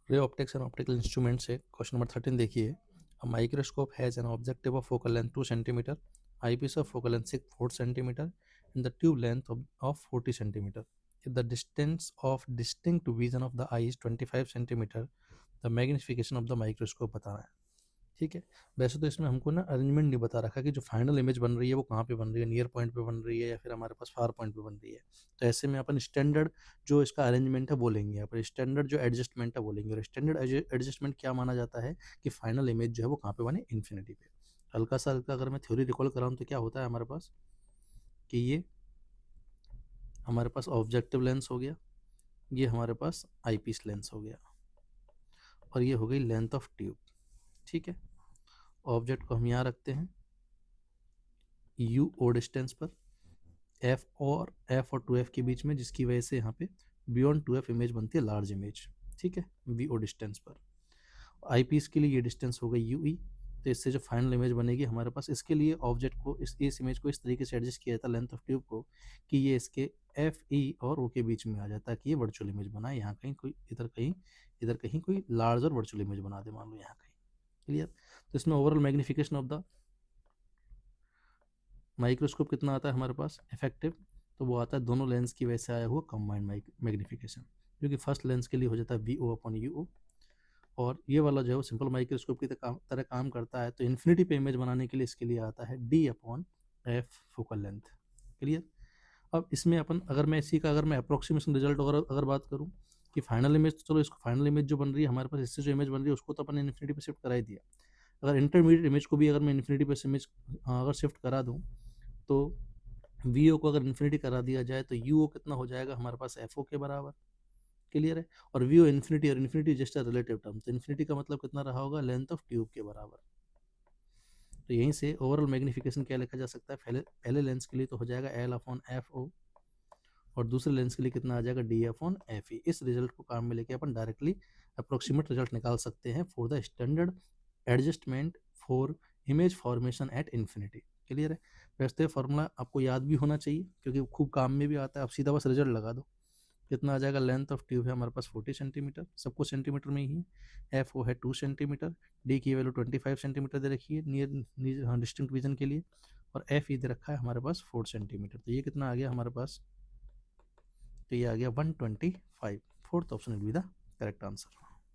Ray optics and optical instrument से question number 13 देखिए. A microscope has an objective of focal length 2 centimetre, eyepiece of focal length 4 centimeter, and the tube length of 40 centimeter. If the distance of distinct vision of the eye is 25 centimeter, the magnification of the microscope बताना है. ठीक है. वैसे तो इसमें हमको ना arrangement नहीं बता रखा कि जो फाइनल इमेज बन रही है वो कहाँ पे बन रही है, नियर पॉइंट पे बन रही है या फिर हमारे पास फार पॉइंट पे बन रही है. तो ऐसे में अपन स्टैंडर्ड जो इसका अरेंजमेंट है वो लेंगे, अपन स्टैंडर्ड जो एडजस्टमेंट है वो लेंगे. और स्टैंडर्ड एडजस्टमेंट क्या माना जाता है कि फाइनल इमेज जो है वो कहाँ पे बने, इन्फिनिटी पे. हल्का सा हल्का अगर मैं थ्योरी रिकॉल कराऊँ तो क्या होता है हमारे पास कि ये हमारे पास ऑब्जेक्टिव लेंस हो गया, ये हमारे पास आई पीस लेंस हो गया, और ये हो गई लेंथ ऑफ ट्यूब. ठीक है. ऑब्जेक्ट को हम यहाँ रखते हैं यू ओ डिस्टेंस पर, एफ और 2f के बीच में, जिसकी वजह से यहाँ पे बियॉन्ड 2f इमेज बनती है लार्ज इमेज. ठीक है. वी ओ डिस्टेंस पर. आई पीस के लिए ये डिस्टेंस हो गई यू ई. तो इससे जो फाइनल इमेज बनेगी हमारे पास, इसके लिए ऑब्जेक्ट को इस इमेज को इस तरीके से एडजस्ट किया जाता है लेंथ ऑफ ट्यूब को कि ये इसके एफ ई और ओ के बीच में आ जाता है कि ये वर्चुअल इमेज बनाए. यहाँ कहीं कोई इधर कहीं कोई लार्ज और वर्चुअल इमेज बना दे, मान लो यहाँ कहीं. क्लियर. तो इसमें overall magnification of the microscope कितना आता है हमारे पास इफेक्टिव, तो वो आता है दोनों लेंस की वजह से आया हुआ कंबाइंड मैग्निफिकेशन, जो कि फर्स्ट लेंस के लिए हो जाता है वी ओ अपॉन यू ओ. और ये वाला जो है वो सिंपल माइक्रोस्कोप की तरह काम करता है. तो इन्फिनिटी पे इमेज बनाने के लिए इसके लिए आता है D upon F focal length. Clear. अब इसमें अपन अगर मैं इसी का अगर मैं अप्रोक्सीमेशन रिजल्ट अगर बात करूँ कि फाइनल इमेज, तो चलो इसको फाइनल इमेज जो बन रही है हमारे पास, इससे जो इमेज बन रही है उसको तो अपन इन्फिनिटी पे शिफ्ट करा ही दिया. अगर इंटरमीडिएट इमेज को भी अगर मैं इन्फिनिटी पे इमेज अगर शिफ्ट करा दूँ, तो वी ओ को अगर इन्फिनिटी करा दिया जाए तो यू ओ कितना हो जाएगा हमारे पास एफ ओ के बराबर. क्लियर है. और वी ओ इन्फिनिटी, और infinity just a relative term, तो इन्फिनिटी का मतलब कितना रहा होगा, लेंथ ऑफ ट्यूब के बराबर. तो यहीं से ओवरऑल मैग्निफिकेशन क्या लिखा जा सकता है, पहले लेंस के लिए तो हो जाएगा एल अपॉन एफ ओ, और दूसरे लेंस के लिए कितना आ जाएगा डी अपॉन एफ ई. इस रिजल्ट को काम में लेके अपन डायरेक्टली अप्रोक्सीमेट रिजल्ट निकाल सकते हैं for the standard adjustment for image formation at infinity. Clear है. वैसे फॉर्मूला आपको याद भी होना चाहिए क्योंकि खूब काम में भी आता है. आप सीधा बस रिजल्ट लगा दो. कितना आ जाएगा, लेंथ ऑफ ट्यूब है हमारे पास 40 सेंटीमीटर, सबको सेंटीमीटर में ही है. एफ ओ है 2 सेंटीमीटर, डी की वैल्यू 25 सेंटीमीटर दे रखी है नियर डिस्टिंक्ट विजन के लिए, और एफ ई दे रखा है हमारे पास 4 सेंटीमीटर. तो ये कितना आ गया हमारे पास, तो ये आ गया 125. Fourth option will be the correct answer.